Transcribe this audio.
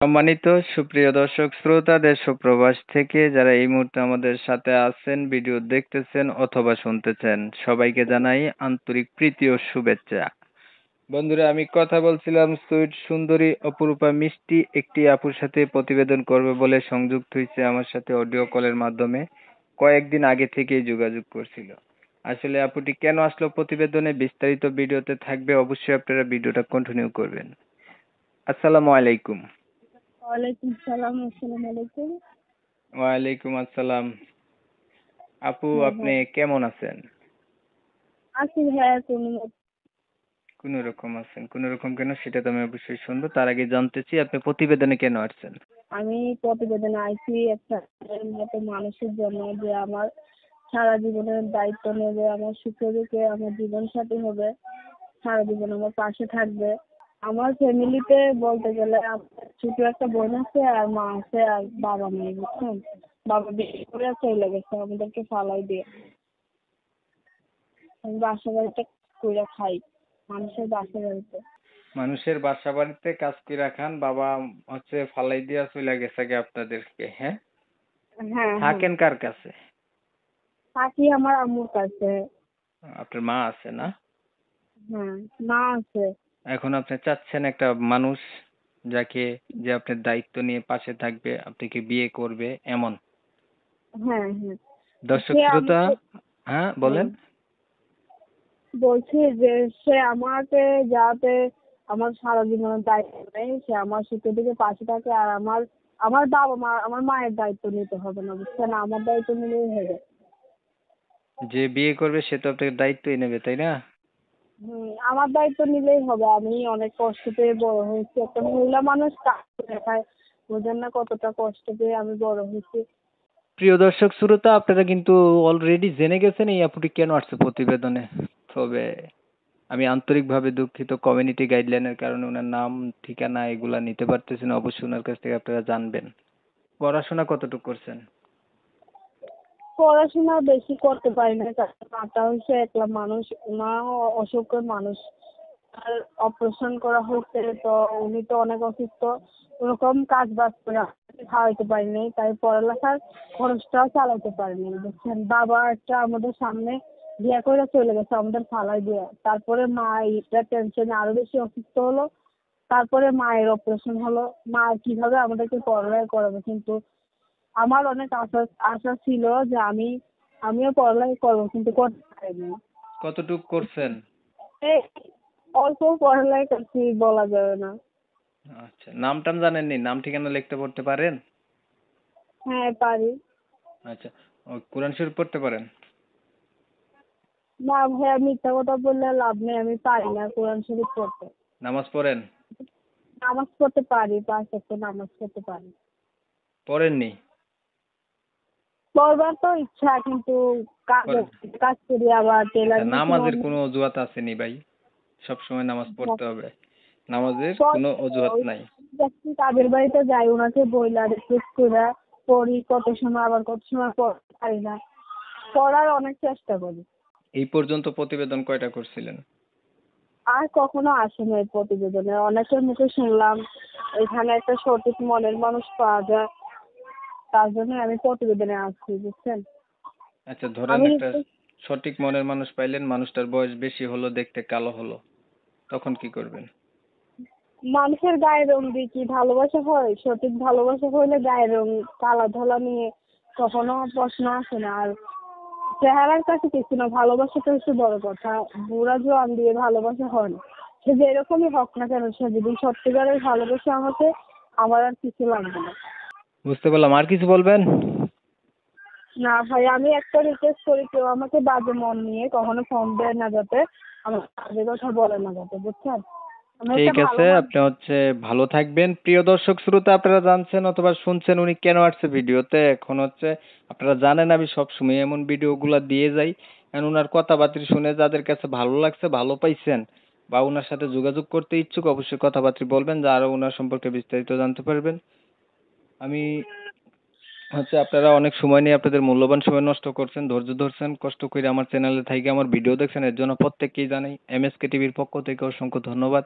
সম্মানিত সুপ্রিয় দর্শক শ্রোতা দেশ ও প্রবাস থেকে যারা এই মুহূর্তে আমাদের সাথে আছেন, ভিডিও দেখতেছেন অথবা শুনতেছেন, সবাইকে জানাই আন্তরিক প্রীতি ও শুভেচ্ছা। বন্ধুরা, আমি কথা বলছিলাম সুইট সুন্দরী অপরূপা মিষ্টি একটি আপুর সাথে প্রতিবেদন করবে বলে সংযুক্ত হয়েছে আমার সাথে অডিও কলের মাধ্যমে। কয়েকদিন আগে থেকেই যোগাযোগ করছিল। আসলে আপুটি কেন আসলো প্রতিবেদনে বিস্তারিত ভিডিওতে থাকবে, অবশ্যই আপনারা ভিডিওটা কন্টিনিউ করবেন। আসসালামু আলাইকুম। ওয়ালাইকুম সালাম। আসসালামু আলাইকুম। ওয়ালাইকুম আসসালাম। আপু, হ্যাঁ আপনি ভাই, কেমন আছেন? আছি ভাইয়া কোন রকম আছেন? কোন রকম কেন সেটা তো আমি অবশ্যই শুনবো। তার আগে জানতে চাই আপনি প্রতিবেদনে কেন আসছেন? আমি প্রতিবেদনে আইছি একটা মতো মানুষের জন্য, যে আমার সারা জীবনের দায়িত্ব নেবে, আমার সুখে দুঃখে আমার জীবন সাথী হবে, সারা জীবন আমার পাশে থাকবে। আমার ফ্যামিলিতে বলতে গেলে আমার ছোট একটা বোন আছে, আর মা আছে, আর বাবা নেই, বুঝছেন। বাবা বিয়ে করে চলে গেছে আমাদেরকে ফালাই দিয়ে। আমি বাসা বাড়িতে কইরা খাই, মানুষের বাসা বাড়িতে। মানুষের বাসা বাড়িতে কাজ করে খান, বাবা হচ্ছে ফালাই দিয়া চলে গেছে গে আপনাদেরকে, হ্যাঁ? হ্যাঁ হ্যাঁ, থাকেন কার কাছে? থাকি আমার আম্মুর কাছে। আপনার মা আছে না? হ্যাঁ, মা আছে। এখন আপনি চাচ্ছেন একটা মানুষ যাকে, যে আপনার দায়িত্ব নিয়ে পাশে থাকবে, আপনাকে বিয়ে করবে, এমন? হ্যাঁ হ্যাঁ, দর্শক সে শ্রোতা, আমাকে, হ্যাঁ হ্যাঁ, বলেন। বলছি যে সে আমাকে যাতে আমার সারা জীবনের দায়িত্ব নেই, সে আমার সুখের দিকে পাশে থাকে, আর আমার আমার বাবা মা আমার মায়ের দায়িত্ব নিতে হবে না, বুঝছেন, আমার দায়িত্ব নিলেই হবে। যে বিয়ে করবে সে তো আপনাকে দায়িত্বই নেবে, তাই না? আমার দায়িত্ব নিলেই হবে। আমি অনেক কষ্ট পেয়ে বড় হয়েছি, একটা মহিলা মানুষ কাজ করে খায়, বোঝেন না কতটা কষ্ট পেয়ে আমি বড় হয়েছি। প্রিয় দর্শক শ্রোতা, আপনারা কিন্তু অলরেডি জেনে গেছেন এই আপুটি কেন আসছে প্রতিবেদনে। তবে আমি আন্তরিকভাবে দুঃখিত, কমিউনিটি গাইডলাইনের কারণে ওনার নাম ঠিকানা এগুলা নিতে পারতেছি না। অবশ্যই ওনার কাছ থেকে আপনারা জানবেন। পড়াশোনা কতটুকু করছেন? পড়াশোনা বেশি করতে পারি না, কারণ মাটা হচ্ছে একলা মানুষ, মা অসুখের মানুষ। আর অপারেশন করা হয়েছে, তো উনি তো অনেক অসুস্থ, ওরকম কাজ বাজ করে খাওয়াইতে পারিনি, তাই পড়ালেখার খরচটাও চালাতে পারিনি, বুঝছেন। বাবা একটা আমাদের সামনে বিয়ে করে চলে গেছে আমাদের ফালাই দিয়ে, তারপরে মা এইটা টেনশনে আরো বেশি অসুস্থ হলো, তারপরে মায়ের অপারেশন হলো। মা কিভাবে আমাদেরকে পড়ালেখা করাবে, কিন্তু আমার অনেক আশা আশা ছিল যে আমিও পড়ালেখা করবো, কিন্তু করতে পারিনি। কতটুকু করছেন? এই অল্প পড়ালেখা করছি, বলা যাবে না। আচ্ছা, নাম টাম জানেননি? নাম ঠিকানা লিখতে পড়তে পারেন? হ্যাঁ, পারি। আচ্ছা, ও কোরআন শরীফ পড়তে পারেন? না ভাইয়া, মিথ্যা কথা বললে লাভ নেই, আমি পারি না কোরআন শরীফ পড়তে। নামাজ পড়েন? নামাজ পড়তে পারি, 5 ওয়াক্ত নামাজ পড়তে পারি। পড়েননি? পড়বার তো ইচ্ছা, কিন্তু কাজ পড়েন। কাজ করি, আবার আচ্ছা, টেলার মেশিন নামাজের কোনো অজুহাত আসেনি ভাই? সব সময় নামাজ পড়তে হবে? নামাজের কোনো অজুহাত নাই। তাদের বাড়িতে যাই, ওনাকে বইলা রিকোয়েস্ট করে পড়ি, কত সময় আবার কত সময় পড়তে পারি না, পড়ার অনেক চেষ্টা করি। এই পর্যন্ত প্রতিবেদন কয়টা করছিলেন? আর কখনো আসেনি এই প্রতিবেদনে, অনেকের মুখে শুনলাম এখানে একটা সঠিক মনের মানুষ পাওয়া যায়, তার জন্য আমি প্রতিবেদনে আসছি, বুঝছেন। আচ্ছা, ধরেন আমি একটা সঠিক মনের মানুষ পাইলেন, মানুষটার বয়স বেশি হলো, দেখতে কালো হলো, তখন কি করবেন? মানুষের গায়ের রং দিয়ে কি ভালোবাসা হয়? সঠিক ভালোবাসা হইলে গায়ের রং কালা ধলা নিয়ে কখনো প্রশ্ন আসে না। আর চেহারার কাছে কিছু না, ভালোবাসাটা হচ্ছে বড় কথা। বুড়া জোয়ান দিয়ে ভালোবাসা হয় না। সে যেরকমই হোক না কেন, সে যদি সত্যিকারের ভালোবাসা আমাকে, আমার আর কিছু লাগবে না। বুঝতে পারলাম, আর কিছু বলবেন? না ভাই, আমি একটা রিকোয়েস্ট করি, কেউ আমাকে বাজে মন নিয়ে কখনো ফোন দেয় না, যাতে আমার বাজে কথা বলে না, যাতে, বুঝছেন। আমি একটা ঠিক ভালো আছে, মানুষ। আপনি হচ্ছে ভালো থাকবেন। প্রিয় দর্শক শ্রোতা, আপনারা জানছেন অথবা শুনছেন উনি কেন আসছে ভিডিওতে। এখন হচ্ছে আপনারা জানেন আমি সবসময় এমন ভিডিওগুলা দিয়ে যাই, এখন উনার কথাবার্তা শুনে যাদের কাছে ভালো লাগছে, ভালো পাইছেন, বা উনার সাথে যোগাযোগ করতে ইচ্ছুক, অবশ্যই কথাবার্তা বলবেন, যা আরো উনার সম্পর্কে বিস্তারিত জানতে পারবেন। আমি হচ্ছে, আপনারা অনেক সময় নিয়ে আপনাদের মূল্যবান সময় নষ্ট করছেন, ধৈর্য ধরছেন, কষ্ট করে আমার চ্যানেলে থাইকে আমার ভিডিও দেখছেন, এর জন্য প্রত্যেককেই জানাই এমএসকে টিভির পক্ষ থেকে অসংখ্য ধন্যবাদ।